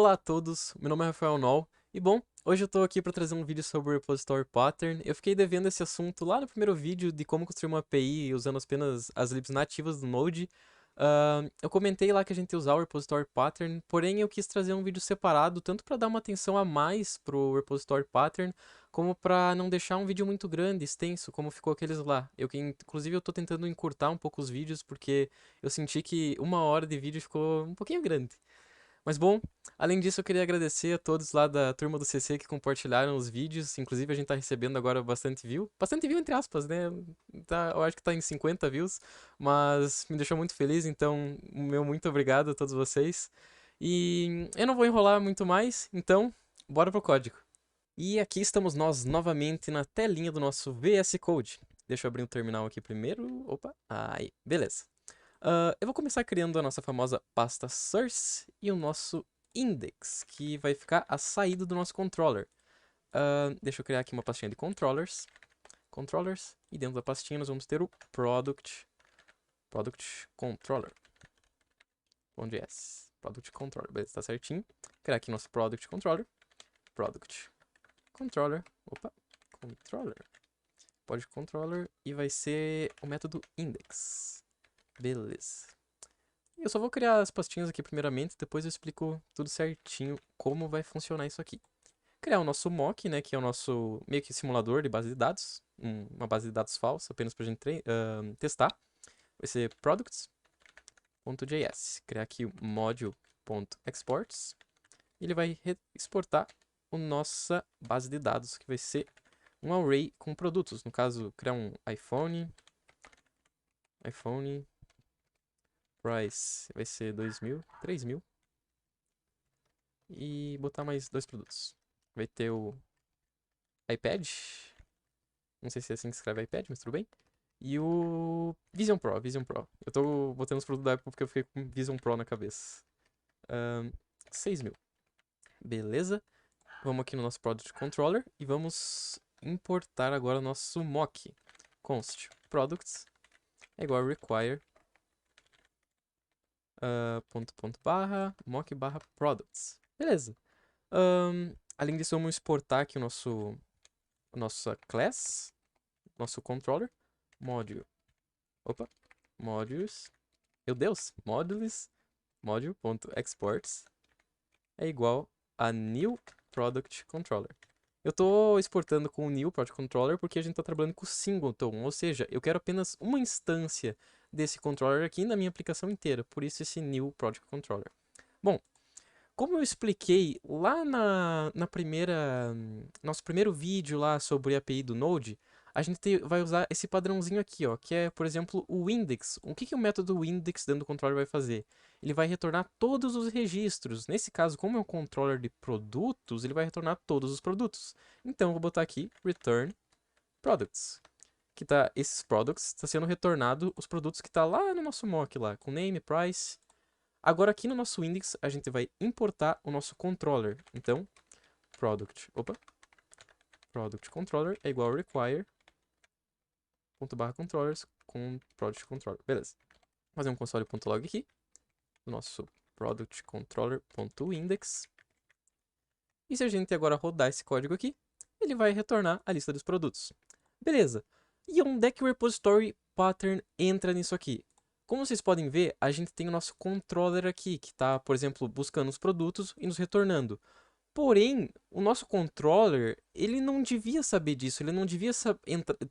Olá a todos, meu nome é Rafael Noll, e bom, hoje eu tô aqui para trazer um vídeo sobre o Repository Pattern. Eu fiquei devendo esse assunto lá no primeiro vídeo de como construir uma API usando apenas as libs nativas do Node. Eu comentei lá que a gente ia usar o Repository Pattern, porém eu quis trazer um vídeo separado, tanto para dar uma atenção a mais pro Repository Pattern, como para não deixar um vídeo muito grande, extenso, como ficou aqueles lá. Inclusive eu tô tentando encurtar um pouco os vídeos, porque eu senti que 1 hora de vídeo ficou um pouquinho grande. Mas bom, além disso eu queria agradecer a todos lá da turma do CC que compartilharam os vídeos. Inclusive a gente tá recebendo agora bastante view. Bastante view entre aspas, né? Eu acho que tá em 50 views, mas me deixou muito feliz, então meu muito obrigado a todos vocês. E eu não vou enrolar muito mais, então bora pro código. E aqui estamos nós novamente na telinha do nosso VS Code. Deixa eu abrir um terminal aqui primeiro. Opa, aí, beleza. Eu vou começar criando a nossa famosa pasta source e o nosso index, que vai ficar a saída do nosso controller. Deixa eu criar aqui uma pastinha de controllers, e dentro da pastinha nós vamos ter o product controller.js. Product controller, beleza, tá certinho. Criar aqui nosso product controller, product controller, e vai ser o método index. Beleza. Eu só vou criar as pastinhas aqui primeiramente, depois eu explico tudo certinho como vai funcionar isso aqui. Criar o nosso mock, né, que é o nosso meio que simulador de base de dados, uma base de dados falsa, apenas para a gente testar. Vai ser products.js. Criar aqui o module.exports. Ele vai exportar a nossa base de dados, que vai ser um array com produtos. No caso, criar um iPhone price vai ser 2.000, 3.000. E botar mais 2 produtos. Vai ter o iPad. Não sei se é assim que escreve iPad, mas tudo bem. E o Vision Pro. Eu tô botando os produtos da Apple porque eu fiquei com Vision Pro na cabeça. 6.000. Beleza. Vamos aqui no nosso Product Controller e vamos importar agora o nosso mock. Const products é igual a require mock barra products. Beleza. Além disso, vamos exportar aqui o nossa class, nosso controller, modules, meu Deus, module.exports é igual a new product controller. Eu estou exportando com o new product controller porque a gente está trabalhando com o singleton, ou seja, eu quero apenas uma instância desse controller aqui na minha aplicação inteira, por isso esse new product controller. Bom, como eu expliquei lá nosso primeiro vídeo lá sobre a API do Node, a gente vai usar esse padrãozinho aqui, ó, que é, por exemplo, o index. O que o método index dentro do controller vai fazer? Ele vai retornar todos os registros. Nesse caso, como é um controller de produtos, ele vai retornar todos os produtos. Então, eu vou botar aqui return products, que esses products está sendo retornado os produtos que tá lá no nosso mock lá, com name, price. Agora aqui no nosso index a gente vai importar o nosso controller. Então, product controller é igual a require .controllers com product controller. Beleza. Vou fazer um console.log aqui do nosso product controller.index. E se a gente agora rodar esse código aqui, ele vai retornar a lista dos produtos. Beleza. E onde é que o repository pattern entra nisso aqui? Como vocês podem ver, a gente tem o nosso controller aqui, que está, por exemplo, buscando os produtos e nos retornando. Porém, o nosso controller, ele não devia saber disso, ele não devia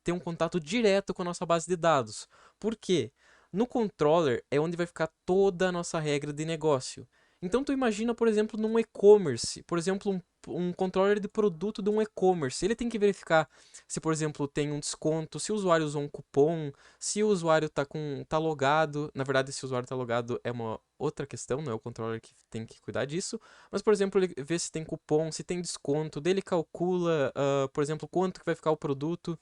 ter um contato direto com a nossa base de dados. Por quê? No controller é onde vai ficar toda a nossa regra de negócio. Então tu imagina, por exemplo, num e-commerce, por exemplo, um controller de produto de um e-commerce. Ele tem que verificar se, por exemplo, tem um desconto, se o usuário usou um cupom, se o usuário tá logado. Na verdade, se o usuário tá logado é uma outra questão, não é o controller que tem que cuidar disso. Mas, por exemplo, ele vê se tem cupom, se tem desconto, dele calcula, por exemplo, quanto que vai ficar o produto.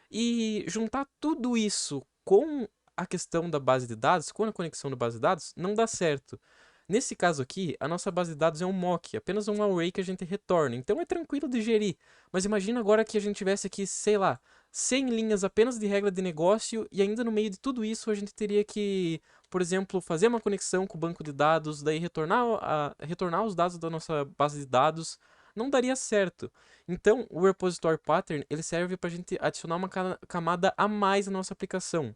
E juntar tudo isso com a questão da base de dados, com a conexão da base de dados, não dá certo. Nesse caso aqui, a nossa base de dados é um mock, apenas um array que a gente retorna, então é tranquilo de gerir. Mas imagina agora que a gente tivesse aqui, sei lá, 100 linhas apenas de regra de negócio e ainda no meio de tudo isso a gente teria que por exemplo, fazer uma conexão com o banco de dados, daí retornar os dados da nossa base de dados, não daria certo. Então, o repository pattern ele serve para a gente adicionar uma camada a mais na nossa aplicação,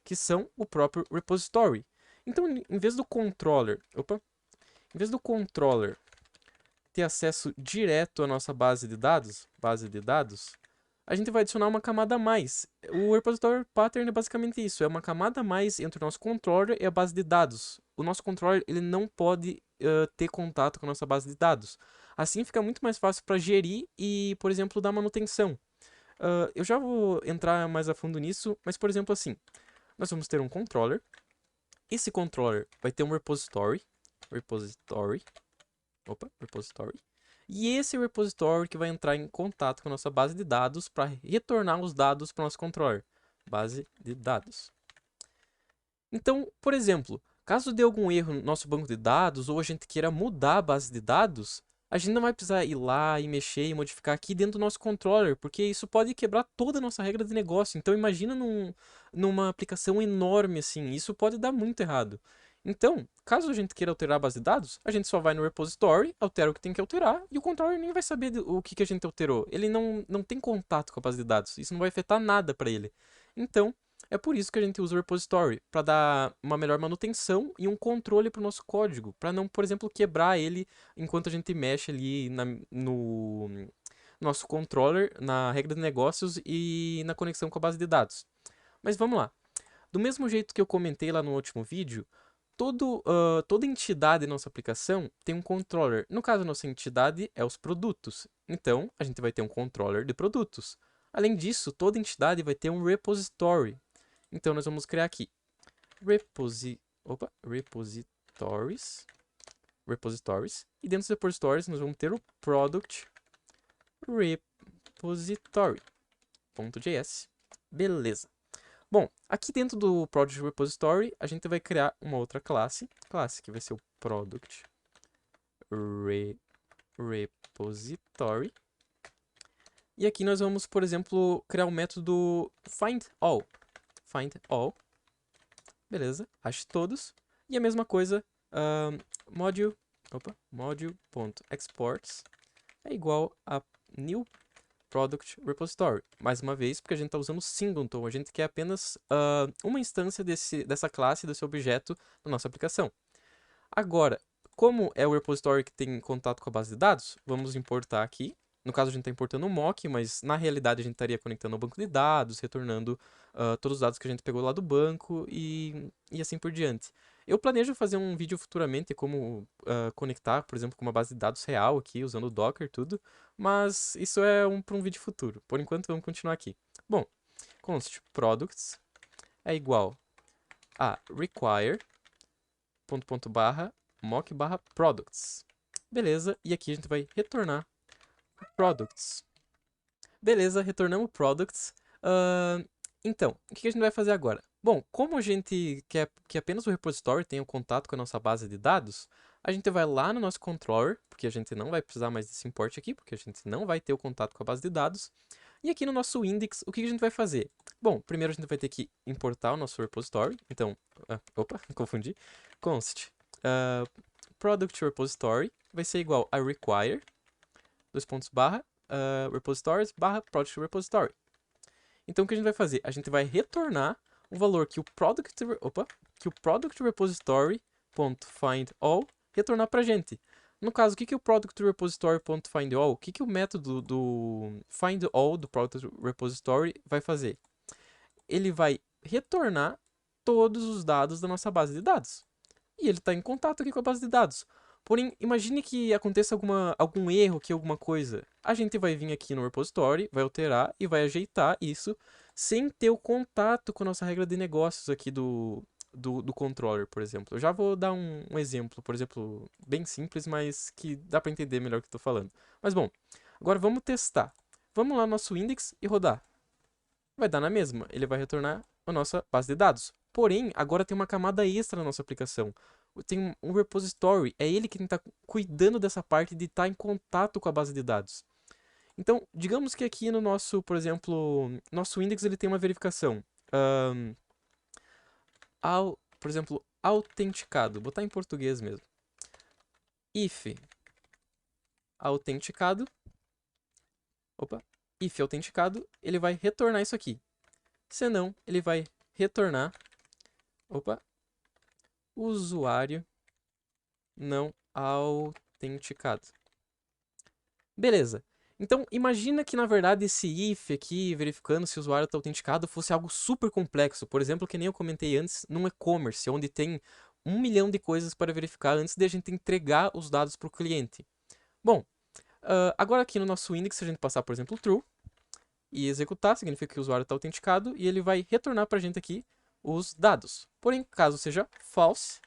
que são o próprio repository. Então, em vez do controller, ter acesso direto à nossa base de dados, a gente vai adicionar uma camada a mais. O repository pattern é basicamente isso, é uma camada a mais entre o nosso controller e a base de dados. O nosso controller ele não pode ter contato com a nossa base de dados. Assim fica muito mais fácil para gerir e, por exemplo, dar manutenção. Eu já vou entrar mais a fundo nisso, mas, por exemplo, assim, nós vamos ter um controller. Esse controller vai ter um repository. E esse repository que vai entrar em contato com a nossa base de dados para retornar os dados para o nosso controller. Base de dados. Então, por exemplo, caso dê algum erro no nosso banco de dados ou a gente queira mudar a base de dados, a gente não vai precisar ir lá e mexer e modificar aqui dentro do nosso controller, porque isso pode quebrar toda a nossa regra de negócio. Então imagina numa aplicação enorme assim, isso pode dar muito errado. Então, caso a gente queira alterar a base de dados, a gente só vai no repository, altera o que tem que alterar, e o controller nem vai saber o que a gente alterou. Ele não tem contato com a base de dados, isso não vai afetar nada para ele. Então, é por isso que a gente usa o repository, para dar uma melhor manutenção e um controle para o nosso código, para não, por exemplo, quebrar ele enquanto a gente mexe ali no nosso controller, na regra de negócios e na conexão com a base de dados. Mas vamos lá. Do mesmo jeito que eu comentei lá no último vídeo, toda entidade da nossa aplicação tem um controller. No caso, a nossa entidade é os produtos. Então, a gente vai ter um controller de produtos. Além disso, toda entidade vai ter um repository. Então, nós vamos criar aqui repositories. E dentro dos repositories, nós vamos ter o product repository.js. Beleza. Bom, aqui dentro do Product Repository, a gente vai criar uma outra classe que vai ser o Product Repository. E aqui nós vamos, por exemplo, criar um método findAll. Beleza, ache todos. E a mesma coisa, module.exports é igual a new Product Repository. Mais uma vez, porque a gente está usando singleton, a gente quer apenas uma instância dessa classe, desse objeto na nossa aplicação. Agora, como é o repository que tem contato com a base de dados, vamos importar aqui. No caso, a gente está importando um mock, mas na realidade a gente estaria conectando ao banco de dados, retornando todos os dados que a gente pegou lá do banco e assim por diante. Eu planejo fazer um vídeo futuramente como conectar, por exemplo, com uma base de dados real aqui, usando o Docker e tudo, mas isso é para um vídeo futuro. Por enquanto, vamos continuar aqui. Bom, const products é igual a require mock/products. Beleza, e aqui a gente vai retornar products. Beleza, retornamos products. Então, o que a gente vai fazer agora? Bom, como a gente quer que apenas o repository tenha um contato com a nossa base de dados, a gente vai lá no nosso controller, porque a gente não vai precisar mais desse import aqui, porque a gente não vai ter o contato com a base de dados. E aqui no nosso index, o que a gente vai fazer? Bom, primeiro a gente vai ter que importar o nosso repository. Então, confundi. Const product repository vai ser igual a require, repositories/product repository. Então, o que a gente vai fazer? A gente vai retornar o valor que o product repository.findAll retornar para a gente. No caso, o que o product repository.findAll, o que o método do findAll do product repository vai fazer? Ele vai retornar todos os dados da nossa base de dados. E ele está em contato aqui com a base de dados. Porém, imagine que aconteça algum erro aqui, alguma coisa. A gente vai vir aqui no repository, vai alterar e vai ajeitar isso sem ter o contato com a nossa regra de negócios aqui do controller, por exemplo. Eu já vou dar um exemplo, por exemplo, bem simples, mas que dá para entender melhor o que eu estou falando. Mas bom, agora vamos testar. Vamos lá no nosso index e rodar. Vai dar na mesma, ele vai retornar a nossa base de dados. Porém, agora tem uma camada extra na nossa aplicação. Tem um repository, é ele que está cuidando dessa parte de estar em contato com a base de dados. Então, digamos que aqui no nosso, por exemplo, nosso index ele tem uma verificação. Por exemplo, autenticado. Vou botar em português mesmo. If autenticado. Opa. If autenticado, ele vai retornar isso aqui. Senão, ele vai retornar. Opa. Usuário não autenticado. Beleza. Então, imagina que, na verdade, esse if aqui, verificando se o usuário está autenticado, fosse algo super complexo. Por exemplo, que nem eu comentei antes, num e-commerce, onde tem 1 milhão de coisas para verificar antes de a gente entregar os dados para o cliente. Bom, agora aqui no nosso index, se a gente passar, por exemplo, true, e executar, significa que o usuário está autenticado, e ele vai retornar para a gente aqui os dados. Porém, caso seja false,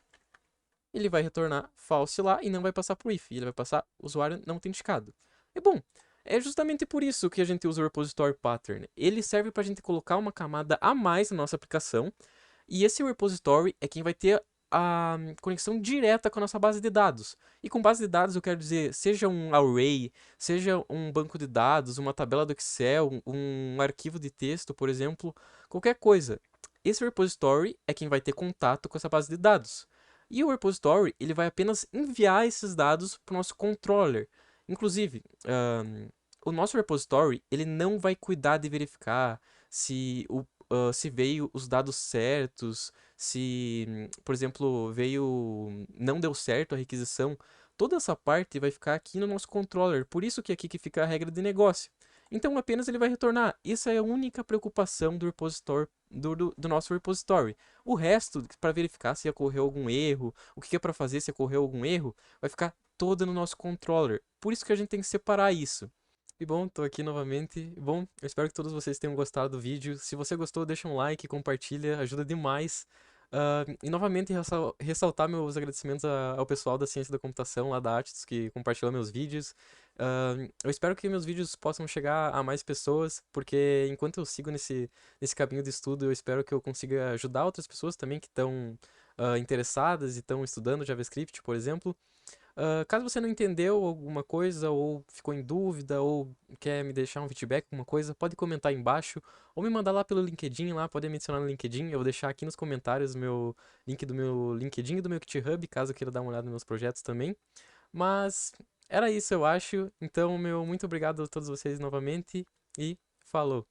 ele vai retornar false lá e não vai passar para o if, ele vai passar usuário não autenticado. E bom, é justamente por isso que a gente usa o repository pattern. Ele serve para a gente colocar uma camada a mais na nossa aplicação, e esse repository é quem vai ter a conexão direta com a nossa base de dados. E com base de dados eu quero dizer, seja um array, seja um banco de dados, uma tabela do Excel, um arquivo de texto, por exemplo, qualquer coisa. Esse repository é quem vai ter contato com essa base de dados. E o repository, ele vai apenas enviar esses dados para o nosso controller. Inclusive, o nosso repository, ele não vai cuidar de verificar se veio os dados certos, se, por exemplo, não deu certo a requisição. Toda essa parte vai ficar aqui no nosso controller, por isso que é aqui que fica a regra de negócio. Então apenas ele vai retornar. Essa é a única preocupação do repository, do nosso repository. O resto, para verificar se ocorreu algum erro, o que é para fazer se ocorreu algum erro, vai ficar todo no nosso controller. Por isso que a gente tem que separar isso. E bom, tô aqui novamente. Bom, eu espero que todos vocês tenham gostado do vídeo. Se você gostou, deixa um like, compartilha, ajuda demais. E novamente ressaltar meus agradecimentos ao pessoal da Ciência da Computação, lá da Atistos, que compartilhou meus vídeos. Eu espero que meus vídeos possam chegar a mais pessoas, porque enquanto eu sigo nesse caminho de estudo, eu espero que eu consiga ajudar outras pessoas também que estão interessadas e estão estudando JavaScript, por exemplo. Caso você não entendeu alguma coisa, ou ficou em dúvida, ou quer me deixar um feedback, alguma coisa, pode comentar aí embaixo, ou me mandar lá pelo LinkedIn, lá, pode me adicionar no LinkedIn, eu vou deixar aqui nos comentários o meu link do meu LinkedIn e do meu GitHub, caso queira dar uma olhada nos meus projetos também. Mas era isso, eu acho. Então, muito obrigado a todos vocês novamente, e falou!